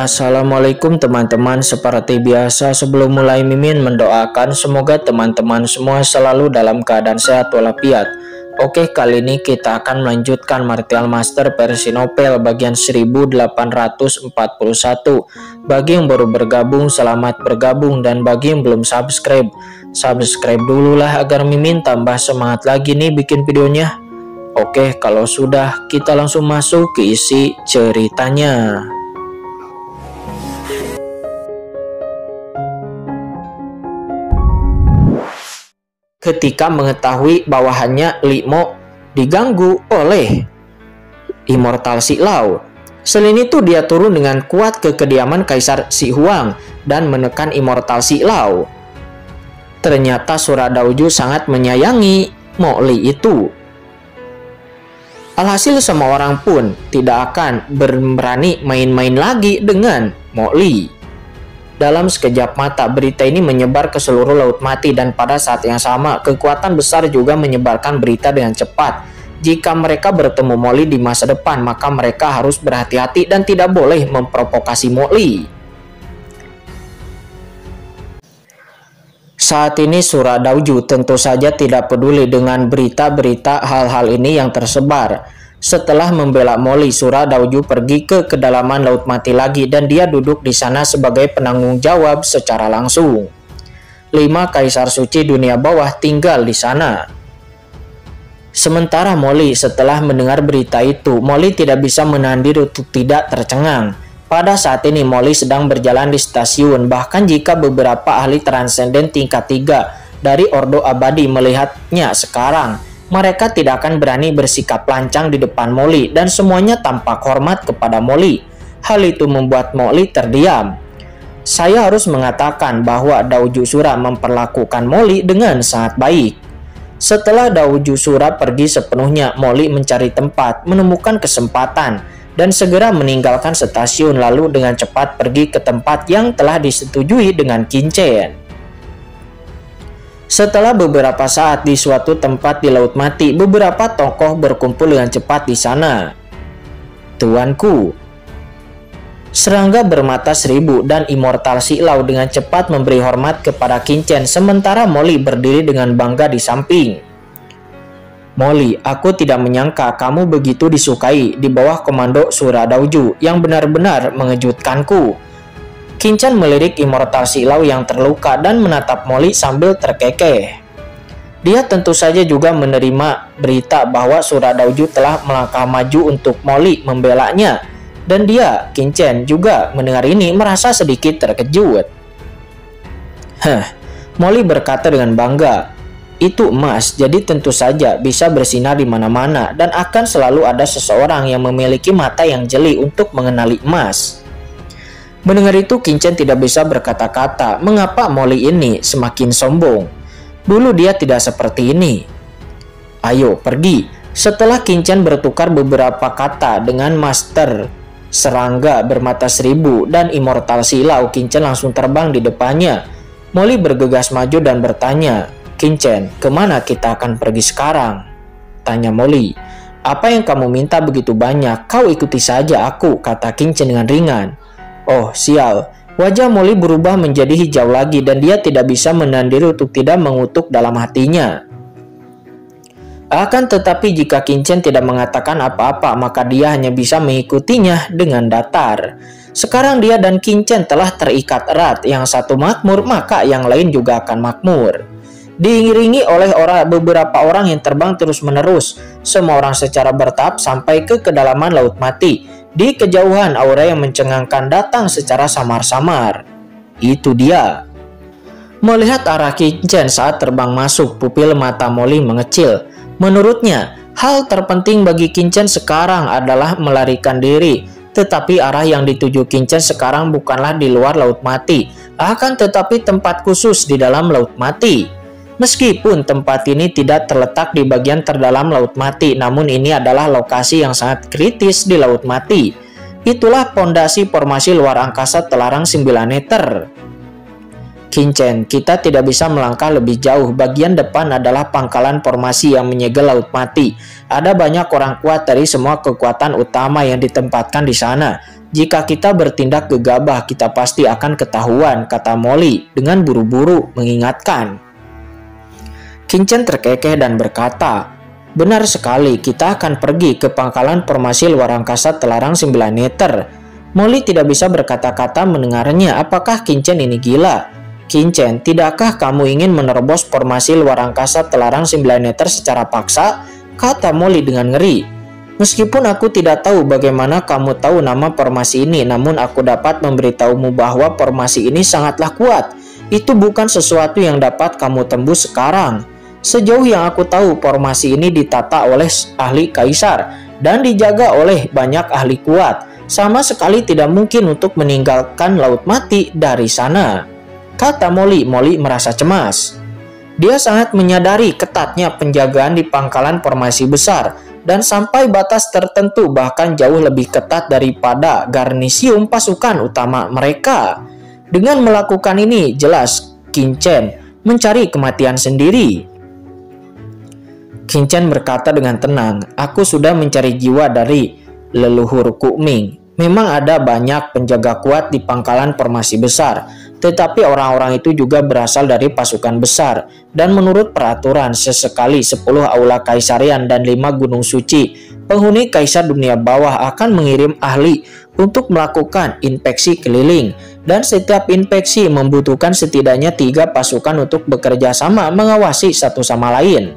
Assalamualaikum teman-teman, seperti biasa sebelum mulai Mimin mendoakan semoga teman-teman semua selalu dalam keadaan sehat walafiat. Oke, kali ini kita akan melanjutkan Martial Master versi novel bagian 1841. Bagi yang baru bergabung, selamat bergabung, dan bagi yang belum subscribe dulu lah agar Mimin tambah semangat lagi nih bikin videonya. Oke, kalau sudah kita langsung masuk ke isi ceritanya. Ketika mengetahui bawahannya Li Mo diganggu oleh Immortal Si Lao, selain itu dia turun dengan kuat ke kediaman Kaisar Si Huang dan menekan Immortal Si Lao. Ternyata Surah Daoju sangat menyayangi Mo Li itu. Alhasil semua orang pun tidak akan berani main-main lagi dengan Mo Li. Dalam sekejap mata, berita ini menyebar ke seluruh Laut Mati, dan pada saat yang sama, kekuatan besar juga menyebarkan berita dengan cepat. Jika mereka bertemu Mo Li di masa depan, maka mereka harus berhati-hati dan tidak boleh memprovokasi Mo Li. Saat ini Surah Daoju tentu saja tidak peduli dengan berita-berita hal-hal ini yang tersebar. Setelah membela Mo Li, Surah Daoju pergi ke kedalaman Laut Mati lagi, dan dia duduk di sana sebagai penanggung jawab secara langsung. 5 kaisar suci dunia bawah tinggal di sana. Sementara Mo Li setelah mendengar berita itu, Mo Li tidak bisa menahan diri untuk tidak tercengang. Pada saat ini Mo Li sedang berjalan di stasiun, bahkan jika beberapa ahli transenden tingkat 3 dari Ordo Abadi melihatnya sekarang, mereka tidak akan berani bersikap lancang di depan Mo Li, dan semuanya tampak hormat kepada Mo Li. Hal itu membuat Mo Li terdiam. Saya harus mengatakan bahwa Daoju Sura memperlakukan Mo Li dengan sangat baik. Setelah Daoju Sura pergi sepenuhnya, Mo Li mencari tempat, menemukan kesempatan, dan segera meninggalkan stasiun lalu dengan cepat pergi ke tempat yang telah disetujui dengan Qin Chen. Setelah beberapa saat di suatu tempat di Laut Mati, beberapa tokoh berkumpul dengan cepat di sana. Tuanku, Serangga Bermata Seribu dan Immortal Si Lao dengan cepat memberi hormat kepada Qin Chen, sementara Mo Li berdiri dengan bangga di samping. Mo Li, aku tidak menyangka kamu begitu disukai di bawah komando Surah Daoju, yang benar-benar mengejutkanku. Qin Chen melirik Immortal Si Lao yang terluka dan menatap Mo Li sambil terkekeh. Dia tentu saja juga menerima berita bahwa Surah Daoju telah melangkah maju untuk Mo Li membelanya, dan dia, Qin Chen, juga mendengar ini merasa sedikit terkejut. Mo Li berkata dengan bangga, itu emas, jadi tentu saja bisa bersinar di mana-mana, dan akan selalu ada seseorang yang memiliki mata yang jeli untuk mengenali emas. Mendengar itu, Qin Chen tidak bisa berkata-kata mengapa Mo Li ini semakin sombong. Dulu dia tidak seperti ini. Ayo pergi. Setelah Qin Chen bertukar beberapa kata dengan Master Serangga Bermata Seribu dan Immortal Si Lao, Qin Chen langsung terbang di depannya. Mo Li bergegas maju dan bertanya, Qin Chen, kemana kita akan pergi sekarang? Tanya Mo Li. Apa yang kamu minta begitu banyak? Kau ikuti saja aku, kata Qin Chen dengan ringan. Oh sial, wajah Mo Li berubah menjadi hijau lagi, dan dia tidak bisa menahan diri untuk tidak mengutuk dalam hatinya. Akan tetapi jika Qin Chen tidak mengatakan apa-apa, maka dia hanya bisa mengikutinya dengan datar. Sekarang dia dan Qin Chen telah terikat erat, yang satu makmur maka yang lain juga akan makmur. Diiringi oleh beberapa orang yang terbang terus-menerus, semua orang secara bertahap sampai ke kedalaman Laut Mati. Di kejauhan, aura yang mencengangkan datang secara samar-samar. Itu dia. Melihat arah Qin Chen saat terbang masuk, pupil mata Mo Li mengecil. Menurutnya, hal terpenting bagi Qin Chen sekarang adalah melarikan diri. Tetapi arah yang dituju Qin Chen sekarang bukanlah di luar Laut Mati, akan tetapi tempat khusus di dalam Laut Mati. Meskipun tempat ini tidak terletak di bagian terdalam Laut Mati, namun ini adalah lokasi yang sangat kritis di Laut Mati. Itulah pondasi formasi luar angkasa Telarang 9 meter. Qinchen, kita tidak bisa melangkah lebih jauh. Bagian depan adalah pangkalan formasi yang menyegel Laut Mati. Ada banyak orang kuat dari semua kekuatan utama yang ditempatkan di sana. Jika kita bertindak gegabah, kita pasti akan ketahuan, kata Molly dengan buru-buru mengingatkan. Qinchen terkekeh dan berkata, benar sekali, kita akan pergi ke pangkalan formasi luar angkasa telarang 9 meter. Molly tidak bisa berkata-kata mendengarnya. Apakah Qinchen ini gila? Qinchen, tidakkah kamu ingin menerobos formasi luar angkasa telarang 9 meter secara paksa? Kata Molly dengan ngeri. Meskipun aku tidak tahu bagaimana kamu tahu nama formasi ini, namun aku dapat memberitahumu bahwa formasi ini sangatlah kuat. Itu bukan sesuatu yang dapat kamu tembus sekarang. Sejauh yang aku tahu, formasi ini ditata oleh ahli kaisar dan dijaga oleh banyak ahli kuat. Sama sekali tidak mungkin untuk meninggalkan Laut Mati dari sana, kata Molly. Molly merasa cemas. Dia sangat menyadari ketatnya penjagaan di pangkalan formasi besar dan sampai batas tertentu bahkan jauh lebih ketat daripada garnisium pasukan utama mereka. Dengan melakukan ini, jelas Qinchen mencari kematian sendiri. Qinchen berkata dengan tenang, aku sudah mencari jiwa dari leluhur Kuming. Memang ada banyak penjaga kuat di pangkalan formasi besar, tetapi orang-orang itu juga berasal dari pasukan besar. Dan menurut peraturan, sesekali 10 aula kaisarian dan 5 gunung suci, penghuni kaisar dunia bawah akan mengirim ahli untuk melakukan inspeksi keliling. Dan setiap inspeksi membutuhkan setidaknya 3 pasukan untuk bekerja sama mengawasi satu sama lain.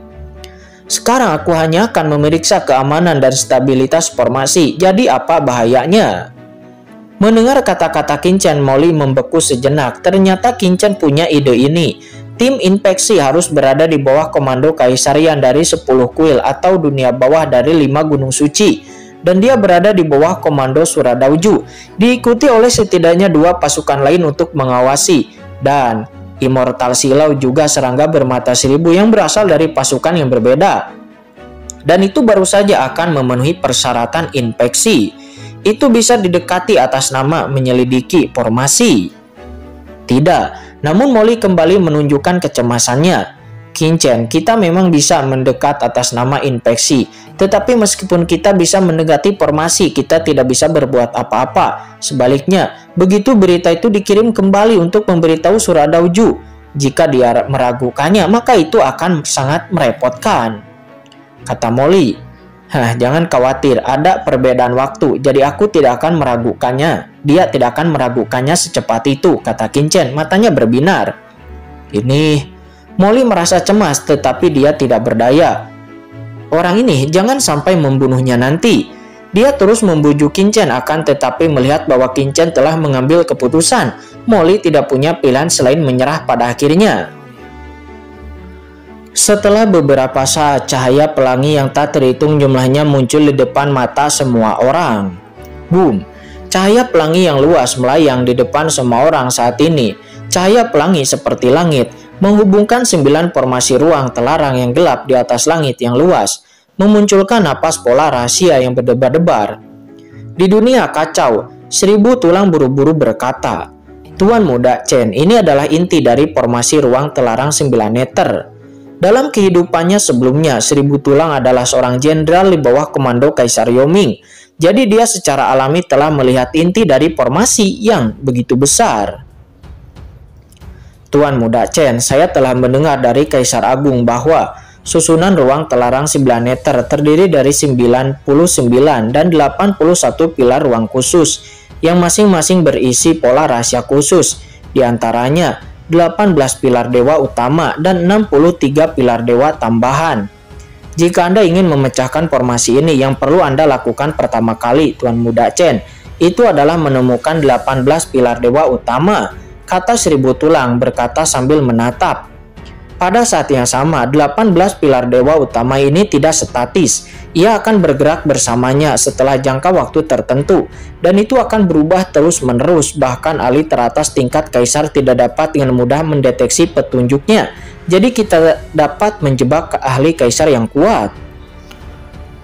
Sekarang aku hanya akan memeriksa keamanan dan stabilitas formasi, jadi apa bahayanya? Mendengar kata-kata Qinchen, Molly membeku sejenak. Ternyata Qinchen punya ide ini. Tim inspeksi harus berada di bawah komando kaisarian dari 10 kuil atau dunia bawah dari 5 gunung suci. Dan dia berada di bawah komando Suradauju, diikuti oleh setidaknya 2 pasukan lain untuk mengawasi. Dan Immortal Silau juga serangga bermata 1000 yang berasal dari pasukan yang berbeda. Dan itu baru saja akan memenuhi persyaratan inspeksi. Itu bisa didekati atas nama menyelidiki formasi. Tidak, namun Molly kembali menunjukkan kecemasannya. Qinchen, kita memang bisa mendekat atas nama inspeksi. Tetapi meskipun kita bisa mendekati formasi, kita tidak bisa berbuat apa-apa. Sebaliknya, begitu berita itu dikirim kembali untuk memberitahu Suradauju, jika dia meragukannya, maka itu akan sangat merepotkan, kata Molly. Jangan khawatir, ada perbedaan waktu, jadi aku tidak akan meragukannya. Dia tidak akan meragukannya secepat itu, kata Qinchen, matanya berbinar. Molly merasa cemas, tetapi dia tidak berdaya. Orang ini jangan sampai membunuhnya nanti. Dia terus membujuk Qinchen, akan tetapi melihat bahwa Qinchen telah mengambil keputusan, Molly tidak punya pilihan selain menyerah pada akhirnya. Setelah beberapa saat, cahaya pelangi yang tak terhitung jumlahnya muncul di depan mata semua orang. Boom! Cahaya pelangi yang luas melayang di depan semua orang saat ini. Cahaya pelangi seperti langit, menghubungkan 9 formasi ruang telarang yang gelap di atas langit yang luas, memunculkan napas pola rahasia yang berdebar-debar. Di dunia kacau, 1000 tulang buru-buru berkata, Tuan Muda Chen, ini adalah inti dari formasi ruang telarang 9 meter. Dalam kehidupannya sebelumnya, 1000 tulang adalah seorang jenderal di bawah komando Kaisar Yoming. Jadi dia secara alami telah melihat inti dari formasi yang begitu besar. Tuan Muda Chen, saya telah mendengar dari Kaisar Agung bahwa susunan ruang telarang 9 meter terdiri dari 99 dan 81 pilar ruang khusus yang masing-masing berisi pola rahasia khusus, di antaranya 18 pilar dewa utama dan 63 pilar dewa tambahan. Jika Anda ingin memecahkan formasi ini, yang perlu Anda lakukan pertama kali, Tuan Muda Chen, itu adalah menemukan 18 pilar dewa utama, kata 1000 tulang berkata sambil menatap. Pada saat yang sama, 18 pilar dewa utama ini tidak statis. Ia akan bergerak bersamanya setelah jangka waktu tertentu, dan itu akan berubah terus-menerus. Bahkan ahli teratas tingkat kaisar tidak dapat dengan mudah mendeteksi petunjuknya. Jadi kita dapat menjebak ahli kaisar yang kuat.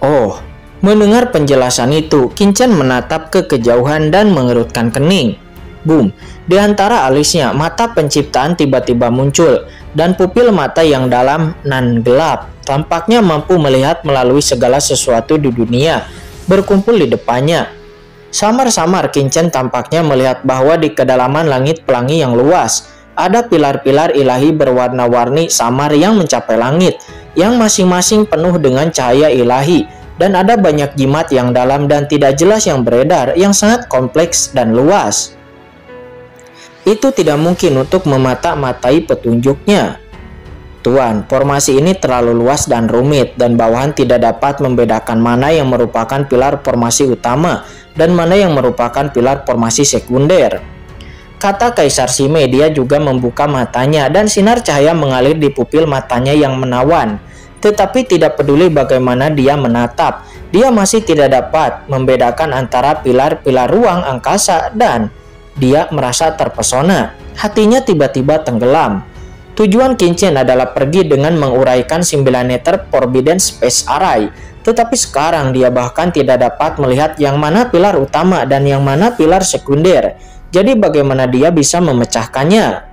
Oh, mendengar penjelasan itu, Qinchen menatap ke kejauhan dan mengerutkan kening. Boom! Di antara alisnya, mata penciptaan tiba-tiba muncul, dan pupil mata yang dalam nan gelap tampaknya mampu melihat melalui segala sesuatu di dunia berkumpul di depannya. Samar-samar Qin Chen tampaknya melihat bahwa di kedalaman langit pelangi yang luas, ada pilar-pilar ilahi berwarna-warni samar yang mencapai langit, yang masing-masing penuh dengan cahaya ilahi, dan ada banyak jimat yang dalam dan tidak jelas yang beredar, yang sangat kompleks dan luas. Itu tidak mungkin untuk memata-matai petunjuknya. Tuan, formasi ini terlalu luas dan rumit, dan bawahan tidak dapat membedakan mana yang merupakan pilar formasi utama dan mana yang merupakan pilar formasi sekunder, kata Kaisar Sime. Dia juga membuka matanya dan sinar cahaya mengalir di pupil matanya yang menawan. Tetapi tidak peduli bagaimana dia menatap, dia masih tidak dapat membedakan antara pilar-pilar ruang angkasa, dan dia merasa terpesona. Hatinya tiba-tiba tenggelam. Tujuan Qin Chen adalah pergi dengan menguraikan 9 meter Forbidden Space Array, tetapi sekarang dia bahkan tidak dapat melihat yang mana pilar utama dan yang mana pilar sekunder. Jadi bagaimana dia bisa memecahkannya?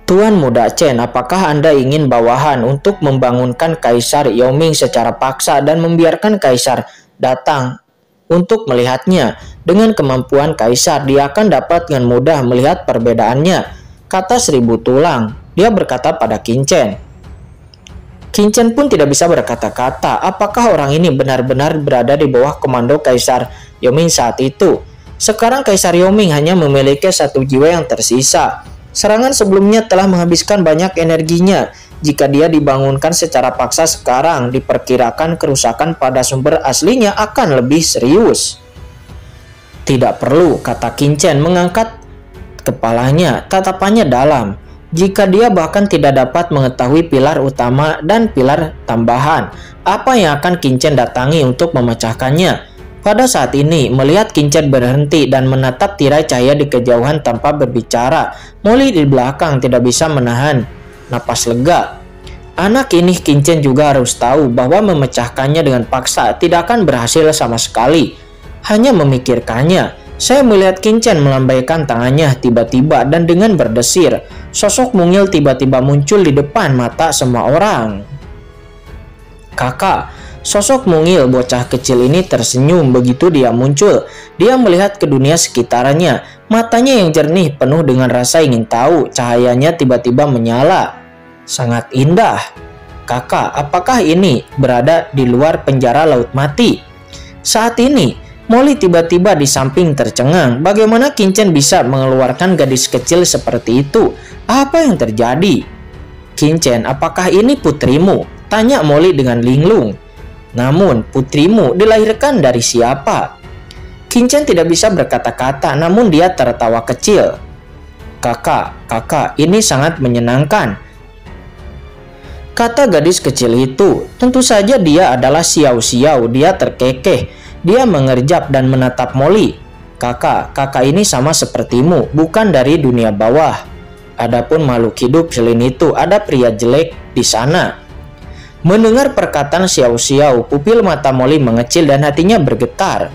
Tuan Muda Chen, apakah Anda ingin bawahan untuk membangunkan Kaisar Yaoming secara paksa dan membiarkan Kaisar datang untuk melihatnya? Dengan kemampuan Kaisar, dia akan dapat dengan mudah melihat perbedaannya, kata Seribu Tulang. Dia berkata pada Qin Chen. Qin Chen pun tidak bisa berkata-kata. Apakah orang ini benar-benar berada di bawah komando Kaisar Yaoming saat itu? Sekarang Kaisar Yaoming hanya memiliki satu jiwa yang tersisa. Serangan sebelumnya telah menghabiskan banyak energinya. Jika dia dibangunkan secara paksa sekarang, diperkirakan kerusakan pada sumber aslinya akan lebih serius. Tidak perlu, kata Qin Chen mengangkat kepalanya, tatapannya dalam. Jika dia bahkan tidak dapat mengetahui pilar utama dan pilar tambahan, apa yang akan Qin Chen datangi untuk memecahkannya? Pada saat ini, melihat Qin Chen berhenti dan menatap tirai cahaya di kejauhan tanpa berbicara, Molly di belakang tidak bisa menahan napas lega. Anak ini Qin Chen juga harus tahu bahwa memecahkannya dengan paksa tidak akan berhasil sama sekali. Hanya memikirkannya, saya melihat Qin Chen melambaikan tangannya tiba-tiba dan dengan berdesir, sosok mungil tiba-tiba muncul di depan mata semua orang. Kakak, sosok mungil bocah kecil ini tersenyum begitu dia muncul. Dia melihat ke dunia sekitarnya, matanya yang jernih penuh dengan rasa ingin tahu, cahayanya tiba-tiba menyala. Sangat indah. Kakak, apakah ini berada di luar penjara Laut Mati? Saat ini, Molly tiba-tiba di samping tercengang. Bagaimana Qin Chen bisa mengeluarkan gadis kecil seperti itu? Apa yang terjadi? Qin Chen, apakah ini putrimu? Tanya Molly dengan linglung. Namun, putrimu dilahirkan dari siapa? Qin Chen tidak bisa berkata-kata, namun dia tertawa kecil. Kakak, ini sangat menyenangkan, kata gadis kecil itu. Tentu saja dia adalah Xiao Xiao. Dia terkekeh. Dia mengerjap dan menatap Molly. Kakak ini sama sepertimu, bukan dari dunia bawah. Adapun makhluk hidup selain itu, ada pria jelek di sana. Mendengar perkataan Xiao Xiao, pupil mata Molly mengecil dan hatinya bergetar.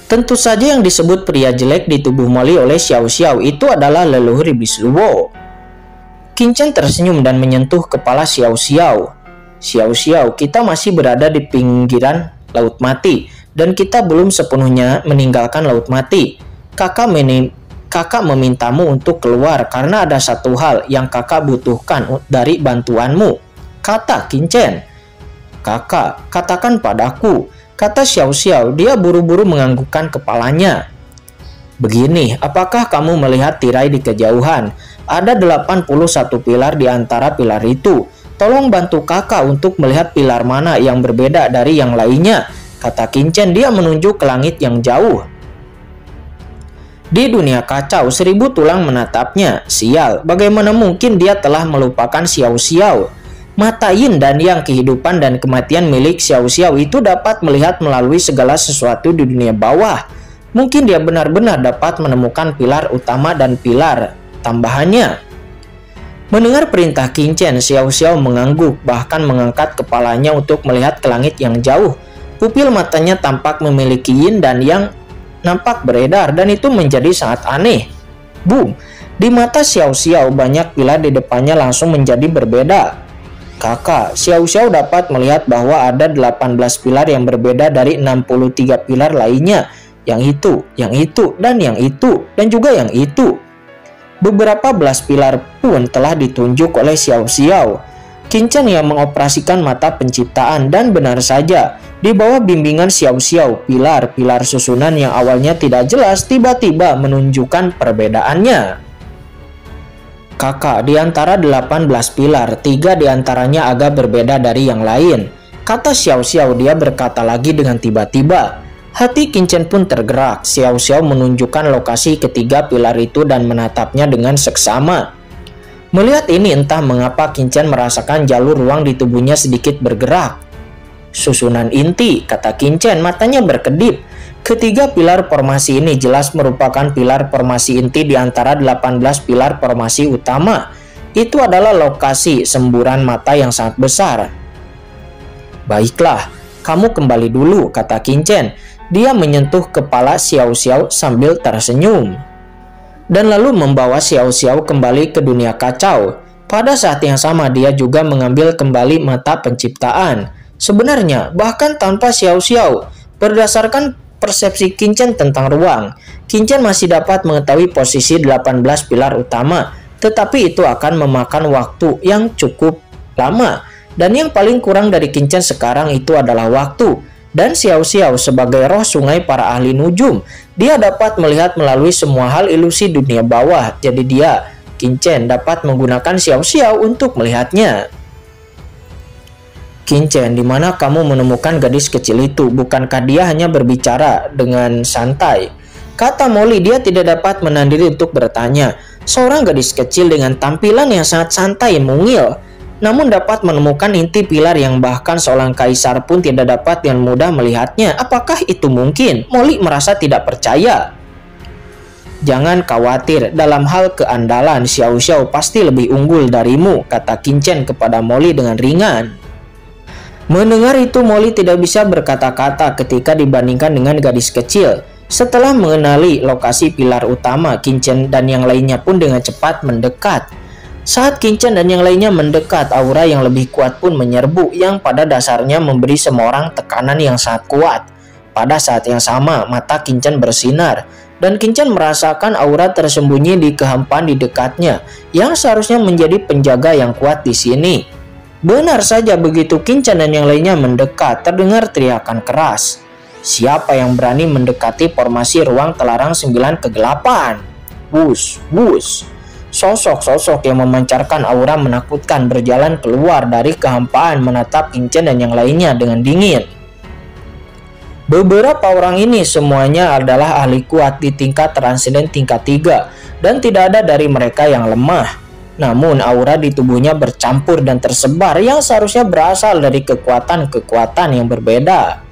Tentu saja yang disebut pria jelek di tubuh Molly oleh Xiao Xiao itu adalah leluhur iblis Luo. Qin Chen tersenyum dan menyentuh kepala Xiao Xiao. Xiao Xiao, kita masih berada di pinggiran Laut Mati, dan kita belum sepenuhnya meninggalkan Laut Mati. Kakak memintamu untuk keluar karena ada satu hal yang kakak butuhkan dari bantuanmu, kata Qin Chen. Kakak, katakan padaku, kata Xiao Xiao. Dia buru-buru menganggukkan kepalanya. Begini, apakah kamu melihat tirai di kejauhan? Ada 81 pilar di antara pilar itu. Tolong bantu kakak untuk melihat pilar mana yang berbeda dari yang lainnya, kata Qin Chen. Dia menunjuk ke langit yang jauh. Di dunia kacau, Seribu Tulang menatapnya. Sial, bagaimana mungkin dia telah melupakan Xiao Xiao? Mata yin dan yang kehidupan dan kematian milik Xiao Xiao itu dapat melihat melalui segala sesuatu di dunia bawah. Mungkin dia benar-benar dapat menemukan pilar utama dan pilar tambahannya. Mendengar perintah Qin Chen, Xiao Xiao mengangguk, bahkan mengangkat kepalanya untuk melihat ke langit yang jauh. Pupil matanya tampak memiliki yin dan yang, nampak beredar dan itu menjadi sangat aneh. Boom! Di mata Xiao Xiao banyak pilar di depannya langsung menjadi berbeda. Kakak, Xiao Xiao dapat melihat bahwa ada 18 pilar yang berbeda dari 63 pilar lainnya. Yang itu, dan yang itu, dan juga yang itu. Beberapa belas pilar pun telah ditunjuk oleh Xiao Xiao. Qin Chen yang mengoperasikan mata penciptaan, dan benar saja, di bawah bimbingan Xiao Xiao, pilar-pilar susunan yang awalnya tidak jelas tiba-tiba menunjukkan perbedaannya. Kakak, di antara 18 pilar, 3 di antaranya agak berbeda dari yang lain, kata Xiao Xiao. Dia berkata lagi dengan tiba-tiba. Hati Qin Chen pun tergerak. Xiao Xiao menunjukkan lokasi ketiga pilar itu dan menatapnya dengan seksama. Melihat ini, entah mengapa Qin Chen merasakan jalur ruang di tubuhnya sedikit bergerak. Susunan inti, kata Qin Chen, matanya berkedip. Ketiga pilar formasi ini jelas merupakan pilar formasi inti di antara 18 pilar formasi utama. Itu adalah lokasi semburan mata yang sangat besar. Baiklah, kamu kembali dulu, kata Qin Chen. Dia menyentuh kepala Xiao Xiao sambil tersenyum, dan lalu membawa Xiao Xiao kembali ke dunia kacau. Pada saat yang sama dia juga mengambil kembali mata penciptaan. Sebenarnya, bahkan tanpa Xiao Xiao, berdasarkan persepsi Qin Chen tentang ruang, Qin Chen masih dapat mengetahui posisi 18 pilar utama, tetapi itu akan memakan waktu yang cukup lama. Dan yang paling kurang dari Qin Chen sekarang itu adalah waktu. Dan Xiao Xiao sebagai roh sungai para ahli nujum, dia dapat melihat melalui semua hal ilusi dunia bawah. Jadi dia, Qin Chen, dapat menggunakan Xiao Xiao untuk melihatnya. Qin Chen, di mana kamu menemukan gadis kecil itu? Bukankah dia hanya berbicara dengan santai? Kata Molly. Dia tidak dapat menahan diri untuk bertanya. Seorang gadis kecil dengan tampilan yang sangat santai mungil, namun dapat menemukan inti pilar yang bahkan seorang kaisar pun tidak dapat dengan mudah melihatnya. Apakah itu mungkin? Molly merasa tidak percaya. Jangan khawatir, dalam hal keandalan Xiao Xiao pasti lebih unggul darimu, kata Qin Chen kepada Molly dengan ringan. Mendengar itu, Molly tidak bisa berkata-kata ketika dibandingkan dengan gadis kecil. Setelah mengenali lokasi pilar utama, Qin Chen dan yang lainnya pun dengan cepat mendekat. Saat Qin Chen dan yang lainnya mendekat, aura yang lebih kuat pun menyerbu, yang pada dasarnya memberi semua orang tekanan yang sangat kuat. Pada saat yang sama, mata Qin Chen bersinar, dan Qin Chen merasakan aura tersembunyi di kehampaan di dekatnya, yang seharusnya menjadi penjaga yang kuat di sini. Benar saja, begitu Qin Chen dan yang lainnya mendekat, terdengar teriakan keras. Siapa yang berani mendekati formasi ruang telarang 9 kegelapan? Wush, wush. Sosok-sosok yang memancarkan aura menakutkan berjalan keluar dari kehampaan menatap Qin Chen dan yang lainnya dengan dingin. Beberapa orang ini semuanya adalah ahli kuat di tingkat transenden tingkat 3 dan tidak ada dari mereka yang lemah. Namun aura di tubuhnya bercampur dan tersebar yang seharusnya berasal dari kekuatan-kekuatan yang berbeda.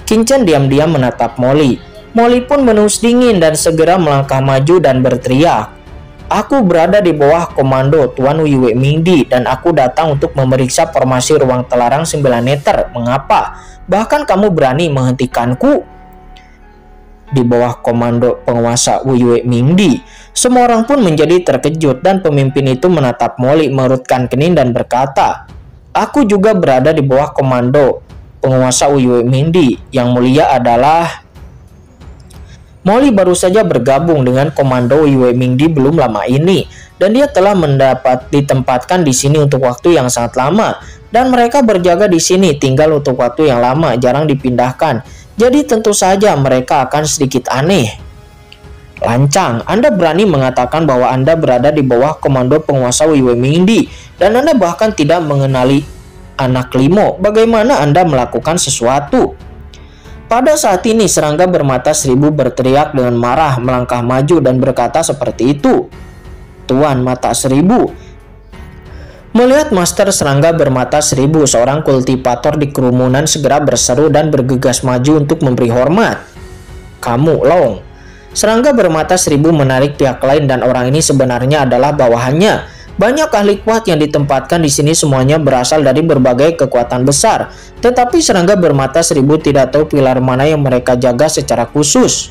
Qin Chen diam-diam menatap Molly. Molly pun menus dingin dan segera melangkah maju dan berteriak. Aku berada di bawah komando Tuan Yue Mingdi dan aku datang untuk memeriksa formasi ruang telarang 9 meter. Mengapa? Bahkan kamu berani menghentikanku? Di bawah komando penguasa Yue Mingdi, semua orang pun menjadi terkejut dan pemimpin itu menatap Molly mengerutkan kening dan berkata, aku juga berada di bawah komando penguasa Yue Mingdi. Yang mulia adalah... Molly baru saja bergabung dengan komando Yue Mingdi belum lama ini, dan dia telah ditempatkan di sini untuk waktu yang sangat lama, dan mereka berjaga di sini tinggal untuk waktu yang lama, jarang dipindahkan. Jadi tentu saja mereka akan sedikit aneh. Lancang, Anda berani mengatakan bahwa Anda berada di bawah komando penguasa Yue Mingdi, dan Anda bahkan tidak mengenali anak Limo. Bagaimana Anda melakukan sesuatu? Pada saat ini serangga bermata 1000 berteriak dengan marah, melangkah maju dan berkata seperti itu. Tuan Mata 1000. Melihat Master Serangga bermata 1000, seorang kultivator di kerumunan segera berseru dan bergegas maju untuk memberi hormat. Kamu, Long. Serangga bermata 1000 menarik pihak lain dan orang ini sebenarnya adalah bawahannya. Banyak ahli kuat yang ditempatkan di sini semuanya berasal dari berbagai kekuatan besar. Tetapi serangga bermata 1000 tidak tahu pilar mana yang mereka jaga secara khusus.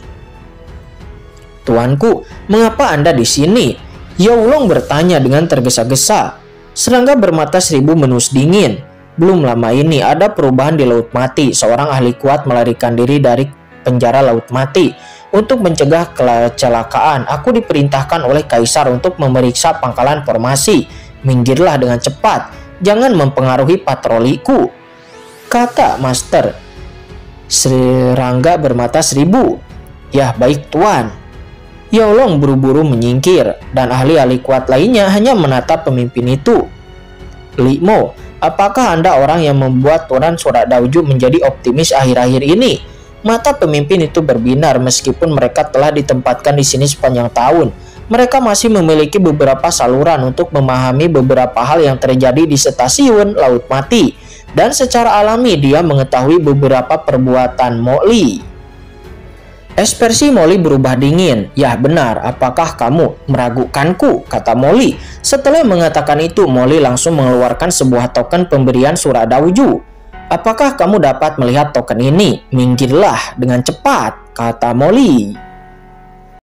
tuanku, mengapa Anda di sini? Yao Long bertanya dengan tergesa-gesa. Serangga bermata seribu menus dingin. Belum lama ini ada perubahan di Laut Mati. Seorang ahli kuat melarikan diri dari penjara Laut Mati. Untuk mencegah kecelakaan, aku diperintahkan oleh Kaisar untuk memeriksa pangkalan formasi. Minggirlah dengan cepat. Jangan mempengaruhi patroliku, kata Master. Serangga bermata seribu. Ya, baik tuan. Yao Long buru-buru menyingkir, dan ahli-ahli kuat lainnya hanya menatap pemimpin itu. Li Mo, apakah Anda orang yang membuat Tuan Surat Daoju menjadi optimis akhir-akhir ini? Mata pemimpin itu berbinar meskipun mereka telah ditempatkan di sini sepanjang tahun. Mereka masih memiliki beberapa saluran untuk memahami beberapa hal yang terjadi di stasiun Laut Mati. Dan secara alami dia mengetahui beberapa perbuatan Molly. Ekspresi Molly berubah dingin. Ya benar, apakah kamu meragukanku? Kata Molly. Setelah mengatakan itu, Molly langsung mengeluarkan sebuah token pemberian Surat Daoju. Apakah kamu dapat melihat token ini? Minggirlah dengan cepat, kata Molly.